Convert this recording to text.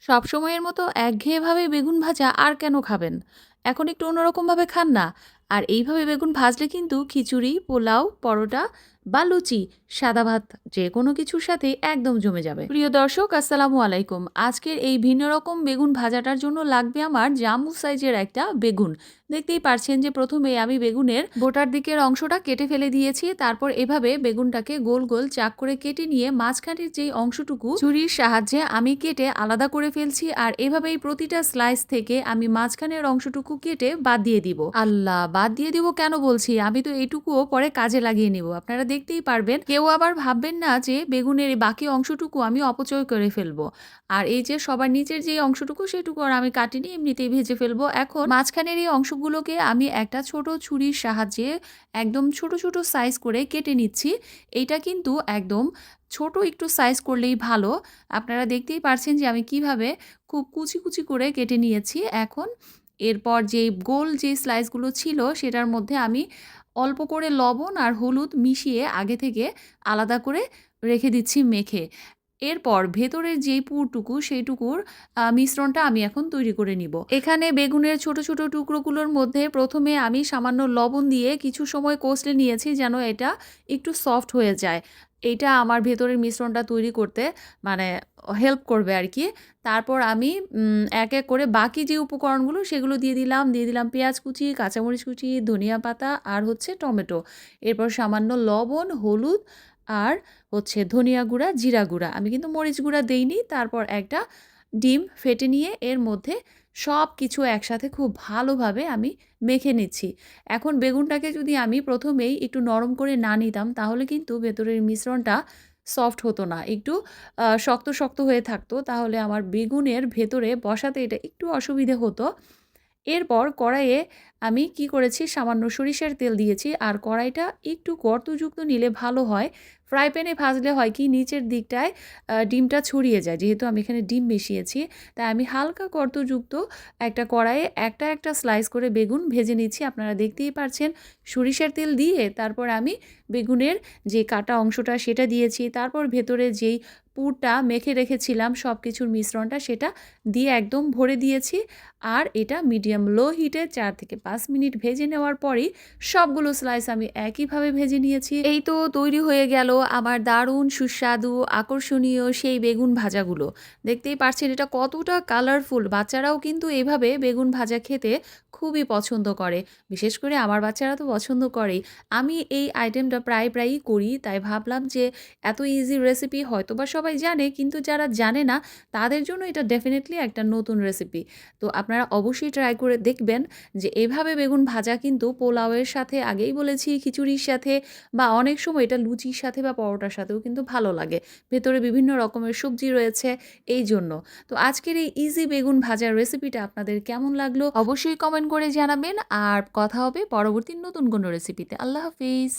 সবসময়ের মতো একঘেয়েভাবে বেগুন ভাজা আর কেন খাবেন? এখন একটু অন্যরকমভাবে খান না। আর এইভাবে বেগুন ভাজলে কিন্তু খিচুড়ি, পোলাও, পরোটা বা লুচি, সাদা ভাত যেকোনো কিছুর সাথেই একদম জমে যাবে। প্রিয় দর্শক, আসসালামু আলাইকুম। আজকের এই ভিন্ন রকম বেগুন ভাজাটার জন্য লাগবে আমার জাম্বো সাইজের একটা বেগুন। দেখতেই পারছেন যে প্রথমে আমি বেগুনের গোটার দিকের অংশটা কেটে ফেলে দিয়েছি। তারপর এভাবে বেগুনটাকে গোল গোল চাক করে কেটে নিয়ে মাঝখানের যেই অংশটুকু ছুরির সাহায্যে আমি কেটে আলাদা করে ফেলছি। আর এভাবেই প্রতিটা স্লাইস থেকে আমি মাঝখানের অংশটুকু কেটে বাদ দিয়ে দিব। আল্লাহ, বাদ দিয়ে দিব কেন বলছি? আমি তো এইটুকুও পরে কাজে লাগিয়ে নিব। আপনারা দেখতেই পারবেন। কেউ আবার ভাববেন না যে বেগুনের এই বাকি অংশটুকু আমি অপচয় করে ফেলবো। আর এই যে সবার নিচের যে অংশটুকু সেটুকু আর আমি কাটিনি, এমনিতেই ভেজে ফেলবো। এখন মাঝখানের এই অংশগুলোকে আমি একটা ছোট ছুরির সাহায্যে একদম ছোট ছোট সাইজ করে কেটে নিচ্ছি। এইটা কিন্তু একদম ছোট একটু সাইজ করলেই ভালো। আপনারা দেখতেই পারছেন যে আমি কিভাবে খুব কুচি কুচি করে কেটে নিয়েছি। এখন এরপর যেই গোল যে স্লাইসগুলো ছিল সেটার মধ্যে আমি অল্প করে লবণ আর হলুদ মিশিয়ে আগে থেকে আলাদা করে রেখে দিচ্ছি মেখে। এরপর ভেতরের যেই পুরটুকু সেইটুকুর মিশ্রণটা আমি এখন তৈরি করে নিব। এখানে বেগুনের ছোট ছোট টুকরোগুলোর মধ্যে প্রথমে আমি সামান্য লবণ দিয়ে কিছু সময় কষলে নিয়েছি যেন এটা একটু সফট হয়ে যায়। এইটা আমার ভেতরের মিশ্রণটা তৈরি করতে মানে হেল্প করবে আর কি। তারপর আমি এক এক করে বাকি যে উপকরণগুলো সেগুলো দিয়ে দিলাম পেঁয়াজ কুচি, কাঁচামরিচ কুচি, ধনিয়া পাতা আর হচ্ছে টমেটো। এরপর সামান্য লবণ, হলুদ আর হচ্ছে ধনিয়া গুঁড়া, জিরা গুঁড়া। আমি কিন্তু মরিচ গুঁড়া দেইনি। তারপর একটা ডিম ফেটে নিয়ে এর মধ্যে সব কিছু একসাথে খুব ভালোভাবে আমি মেখে নিচ্ছি। এখন বেগুনটাকে যদি আমি প্রথমেই একটু নরম করে না নিতাম তাহলে কিন্তু ভেতরের মিশ্রণটা সফট হতো না। একটু শক্ত শক্ত হয়ে থাকতো। তাহলে আমার বেগুনের ভেতরে বসাতে এটা একটু অসুবিধে হতো। এরপর কড়াইয়ে আমি কি করেছি, সামান্য সরিষার তেল দিয়েছি। আর কড়াইটা একটু গর্তযুক্ত নিলে ভালো হয়। ফ্রাই প্যানে ভাজলে হয় কি নিচের দিকটায় ডিমটা ছড়িয়ে যায়। যেহেতু আমি এখানে ডিম মিশিয়েছি, তাই আমি হালকা গর্তযুক্ত একটা কড়াইয়ে একটা স্লাইস করে বেগুন ভেজে নিচ্ছি। আপনারা দেখতেই পারছেন সরিষার তেল দিয়ে তারপর আমি বেগুনের যে কাটা অংশটা সেটা দিয়েছি। তারপর ভেতরে যেই পুরটা মেখে রেখেছিলাম সব কিছুর মিশ্রণটা সেটা দিয়ে একদম ভরে দিয়েছি। আর এটা মিডিয়াম লো হিটে 4 থেকে 5 মিনিট ভেজে নেওয়ার পরই সবগুলো স্লাইস আমি একইভাবে ভেজে নিয়েছি। এই তো তৈরি হয়ে গেল আমার দারুণ সুস্বাদু আকর্ষণীয় সেই বেগুন ভাজাগুলো। দেখতেই পারছেন এটা কতটা কালারফুল। বাচ্চারাও কিন্তু এভাবে বেগুন ভাজা খেতে খুবই পছন্দ করে। বিশেষ করে আমার বাচ্চারা তো পছন্দ করেই। আমি এই আইটেমটা প্রায়ই করি। তাই ভাবলাম যে এত ইজি রেসিপি হয়তোবা সবাই জানে, কিন্তু যারা জানে না তাদের জন্য এটা ডেফিনেটলি একটা নতুন রেসিপি। তো আপনারা অবশ্যই ট্রাই করে দেখবেন যে এভাবে বেগুন ভাজা কিন্তু পোলাওয়ের সাথে, আগেই বলেছি, খিচুড়ির সাথে বা অনেক সময় এটা লুচির সাথে বা পরোটার সাথেও কিন্তু ভালো লাগে। ভেতরে বিভিন্ন রকমের সবজি রয়েছে এই জন্য। তো আজকের এই ইজি বেগুন ভাজার রেসিপিটা আপনাদের কেমন লাগলো অবশ্যই কমেন্ট করে জানাবেন। আর কথা হবে পরবর্তী নতুন কোনো রেসিপিতে। আল্লাহ হাফিজ।